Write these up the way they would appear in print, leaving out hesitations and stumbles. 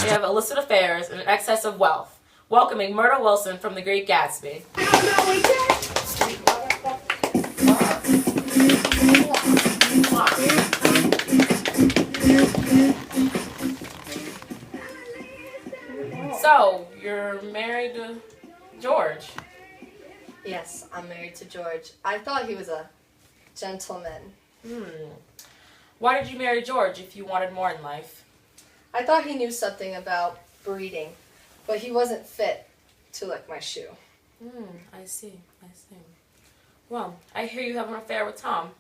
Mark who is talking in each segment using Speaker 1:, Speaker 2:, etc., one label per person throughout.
Speaker 1: We have illicit affairs and an excess of wealth. Welcoming Myrtle Wilson from The Great Gatsby. So, you're married to George?
Speaker 2: Yes, I'm married to George. I thought he was a gentleman.
Speaker 1: Why did you marry George if you wanted more in life?
Speaker 2: I thought he knew something about breeding, but he wasn't fit to lick my shoe.
Speaker 1: I see. Well, I hear you have an affair with Tom.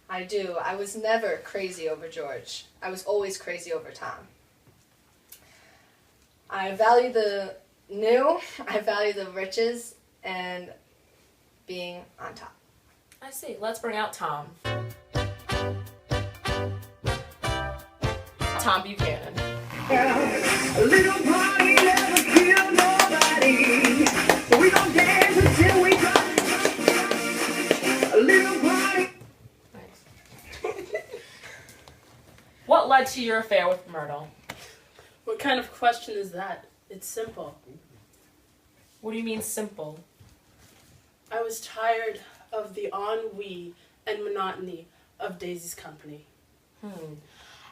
Speaker 2: I do. I was never crazy over George. I was always crazy over Tom. I value the new, I value the riches, and being on top.
Speaker 1: I see. Let's bring out Tom. Tom Buchanan.
Speaker 3: A little party never killed nobody. We gon' dance until we drop. A little party.
Speaker 1: Nice. What led to your affair with Myrtle?
Speaker 4: What kind of question is that? It's simple.
Speaker 1: What do you mean simple?
Speaker 4: I was tired of the ennui and monotony of Daisy's company.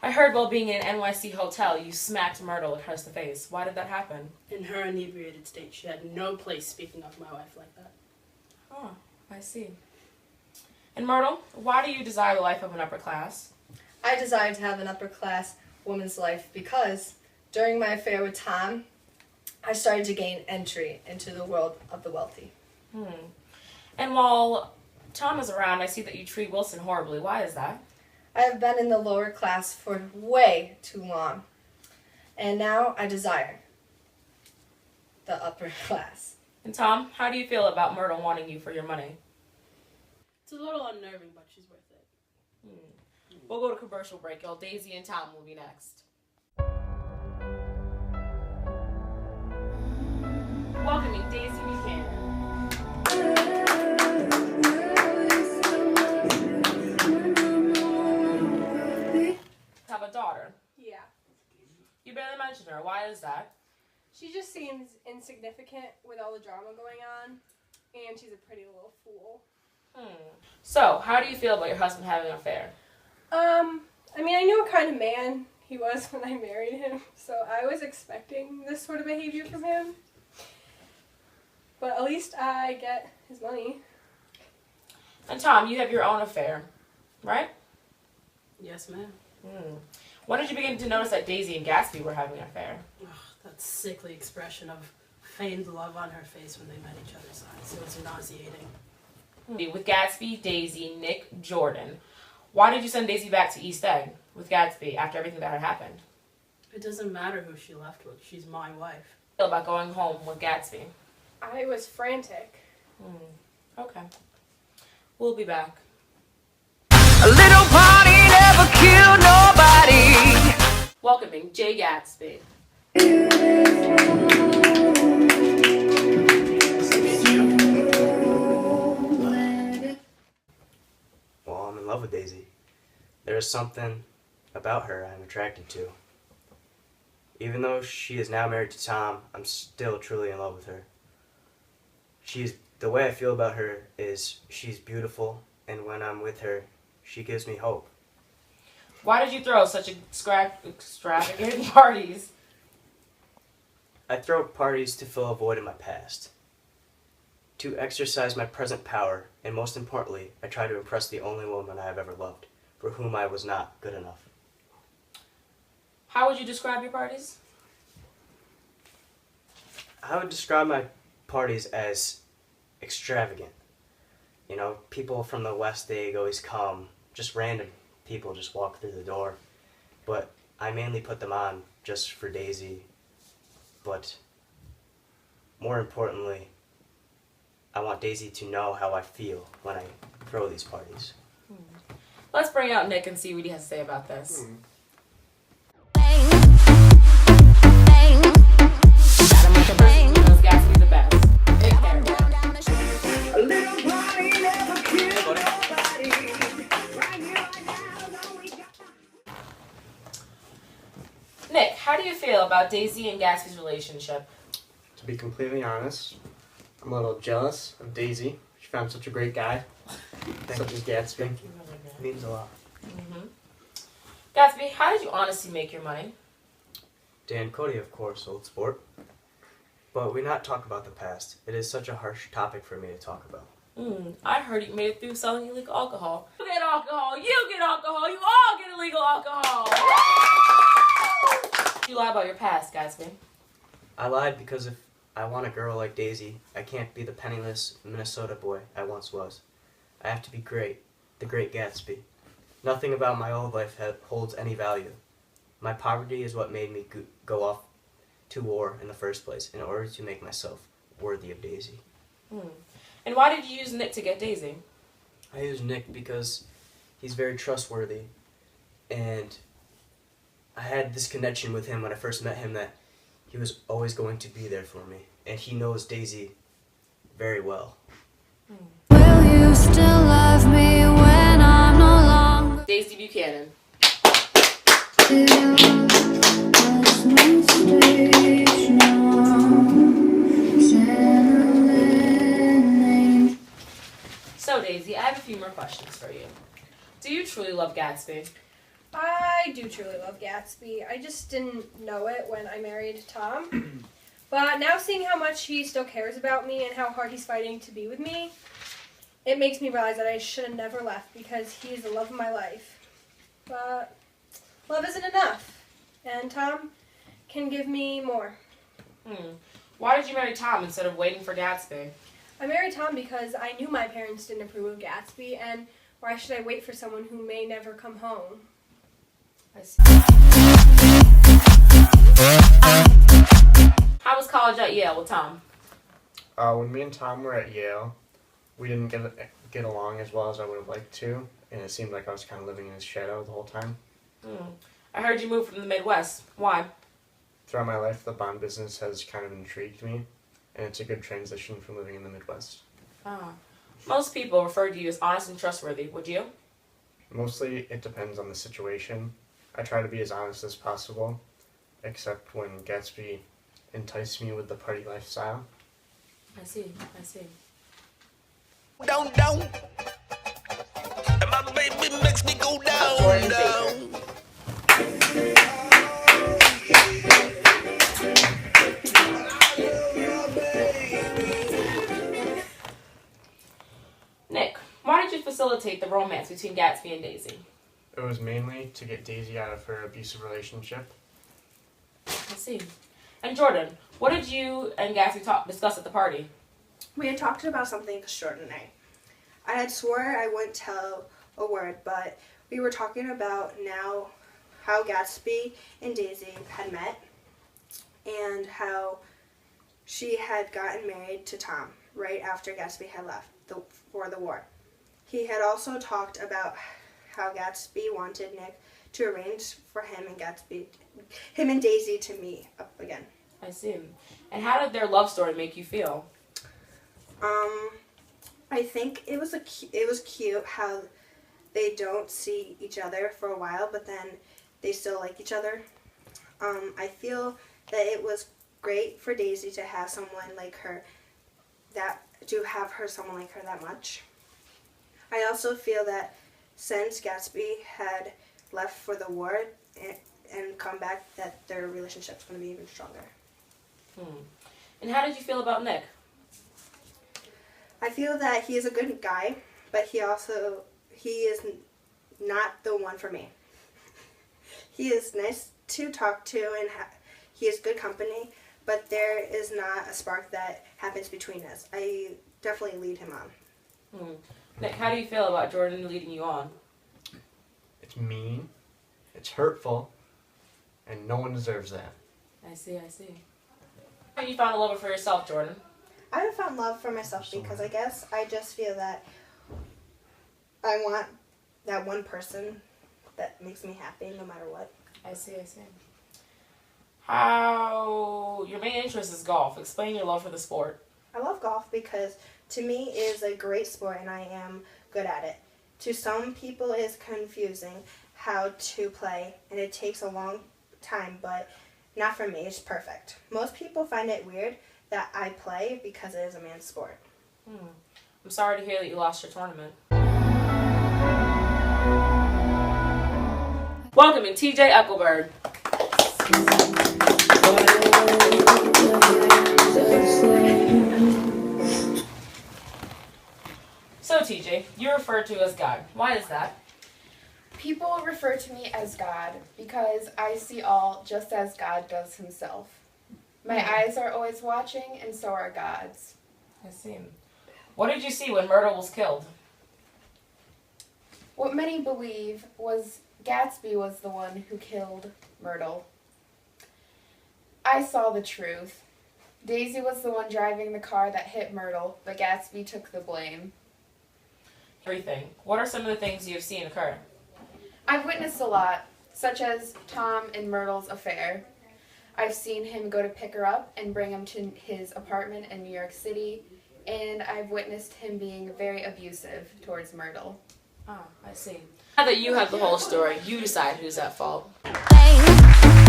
Speaker 1: I heard while being in an NYC hotel, you smacked Myrtle across the face. Why did that happen?
Speaker 4: In her inebriated state, she had no place speaking of my wife like that.
Speaker 1: Oh, I see. And Myrtle, why do you desire the life of an upper class?
Speaker 2: I desire to have an upper class woman's life because during my affair with Tom, I started to gain entry into the world of the wealthy.
Speaker 1: And while Tom is around, I see that you treat Wilson horribly. Why is that?
Speaker 2: I have been in the lower class for way too long, and now I desire the upper class.
Speaker 1: And Tom, how do you feel about Myrtle wanting you for your money?
Speaker 4: It's a little unnerving, but she's worth it.
Speaker 1: We'll go to commercial break, y'all. Daisy and Tom will be next. Welcoming Daisy Buchanan. Have a daughter.
Speaker 5: Yeah.
Speaker 1: You barely mentioned her. Why is that?
Speaker 5: She just seems insignificant with all the drama going on, and she's a pretty little fool.
Speaker 1: So, how do you feel about your husband having an affair?
Speaker 5: I mean, I knew what kind of man he was when I married him, so I was expecting this sort of behavior from him. But at least I get his money.
Speaker 1: And Tom, you have your own affair, right?
Speaker 4: Yes, ma'am.
Speaker 1: When did you begin to notice that Daisy and Gatsby were having an affair?
Speaker 4: That sickly expression of feigned love on her face when they met each other's eyes. It was nauseating.
Speaker 1: With Gatsby, Daisy, Nick, Jordan. Why did you send Daisy back to East Egg with Gatsby after everything that had happened?
Speaker 4: It doesn't matter who she left with. She's my wife.
Speaker 1: Feel about going home with Gatsby?
Speaker 5: I was frantic.
Speaker 1: Okay. We'll be back.
Speaker 3: A little party never killed nobody.
Speaker 1: Welcoming Jay Gatsby.
Speaker 6: Well, I'm in love with Daisy. There is something about her I'm attracted to. Even though she is now married to Tom, I'm still truly in love with her. The way I feel about her is she's beautiful, and when I'm with her, she gives me hope.
Speaker 1: Why did you throw such extravagant parties?
Speaker 6: I throw parties to fill a void in my past, to exercise my present power, and most importantly, I try to impress the only woman I have ever loved, for whom I was not good enough.
Speaker 1: How would you describe your parties?
Speaker 6: I would describe my parties as extravagant. You know, people from the West Egg always come, just random people just walk through the door. But I mainly put them on just for Daisy. But more importantly, I want Daisy to know how I feel when I throw these parties.
Speaker 1: Let's bring out Nick and see what he has to say about this. Gatsby's the best. Take care.
Speaker 3: A little party never killed nobody. Right here, right now, is all we got.
Speaker 1: Nick, how do you feel about Daisy and Gatsby's relationship?
Speaker 7: To be completely honest, I'm a little jealous of Daisy. She found such a great guy, such as Gatsby.
Speaker 6: Means a lot.
Speaker 1: Mm-hmm. Gatsby, how did you honestly make your money?
Speaker 6: Dan Cody, of course, old sport. But we not talk about the past. It is such a harsh topic for me to talk about.
Speaker 1: I heard you made it through selling illegal alcohol. You get alcohol, you all get illegal alcohol. You lie about your past, Gatsby.
Speaker 6: I lied because if I want a girl like Daisy, I can't be the penniless Minnesota boy I once was. I have to be great, the Great Gatsby. Nothing about my old life holds any value. My poverty is what made me go off to war in the first place, in order to make myself worthy of Daisy.
Speaker 1: And why did you use Nick to get Daisy?
Speaker 6: I use Nick because he's very trustworthy, and I had this connection with him when I first met him that he was always going to be there for me, and he knows Daisy very well.
Speaker 8: Will you still love me when I'm no longer?
Speaker 1: Daisy Buchanan. So Daisy, I have a few more questions for you. Do you truly love Gatsby?
Speaker 5: I do truly love Gatsby. I just didn't know it when I married Tom. But now seeing how much he still cares about me and how hard he's fighting to be with me, it makes me realize that I should have never left because he is the love of my life. But love isn't enough. And Tom can give me more.
Speaker 1: Why did you marry Tom instead of waiting for Gatsby?
Speaker 5: I married Tom because I knew my parents didn't approve of Gatsby, and why should I wait for someone who may never come home?
Speaker 1: I see. How was college at Yale with Tom?
Speaker 7: When me and Tom were at Yale, we didn't get along as well as I would have liked to, and it seemed like I was kind of living in his shadow the whole time.
Speaker 1: I heard you moved from the Midwest. Why?
Speaker 7: Throughout my life, the bond business has kind of intrigued me, and it's a good transition from living in the Midwest.
Speaker 1: Most people refer to you as honest and trustworthy. Would you?
Speaker 7: Mostly, it depends on the situation. I try to be as honest as possible, except when Gatsby enticed me with the party lifestyle.
Speaker 1: I see.
Speaker 9: Down, down. And my baby makes me go down, down.
Speaker 1: Nick, why did you facilitate the romance between Gatsby and Daisy?
Speaker 7: It was mainly to get Daisy out of her abusive relationship.
Speaker 1: I see. And Jordan, what did you and Gatsby discuss at the party?
Speaker 10: We had talked about something extraordinary. I had swore I wouldn't tell a word, but we were talking about now how Gatsby and Daisy had met and how she had gotten married to Tom right after Gatsby had left for the war. He had also talked about how Gatsby wanted Nick to arrange for him and Daisy to meet up again.
Speaker 1: I see. And how did their love story make you feel?
Speaker 10: I think it was cute how they don't see each other for a while, but then they still like each other. I feel that it was great for Daisy to have someone like her, someone like her that much. I also feel that since Gatsby had left for the war and come back, that their relationship's going to be even stronger.
Speaker 1: And how did you feel about Nick?
Speaker 10: I feel that he is a good guy, but he is not the one for me. He is nice to talk to and he is good company, but there is not a spark that happens between us. I definitely lead him on.
Speaker 1: Nick, how do you feel about Jordan leading you on?
Speaker 7: It's mean, it's hurtful, and no one deserves that.
Speaker 1: I see. How you found a lover for yourself, Jordan?
Speaker 10: I haven't found love for myself because I guess I just feel that I want that one person that makes me happy no matter what.
Speaker 1: I see. How your main interest is golf. Explain your love for the sport.
Speaker 10: I love golf because to me it is a great sport and I am good at it. To some people it is confusing how to play and it takes a long time, but not for me. It's perfect. Most people find it weird that I play because it is a man's sport.
Speaker 1: I'm sorry to hear that you lost your tournament. Welcoming TJ Eckelberg. So TJ, you're referred to as God. Why is that?
Speaker 11: People refer to me as God because I see all just as God does himself. My eyes are always watching, and so are God's.
Speaker 1: I see. What did you see when Myrtle was killed?
Speaker 11: What many believe was Gatsby was the one who killed Myrtle. I saw the truth. Daisy was the one driving the car that hit Myrtle, but Gatsby took the blame.
Speaker 1: Everything. What are some of the things you've seen occur?
Speaker 11: I've witnessed a lot, such as Tom and Myrtle's affair. I've seen him go to pick her up and bring him to his apartment in New York City, and I've witnessed him being very abusive towards Myrtle.
Speaker 1: Oh, I see. Now that you have the whole story, you decide who's at fault.
Speaker 8: Hey.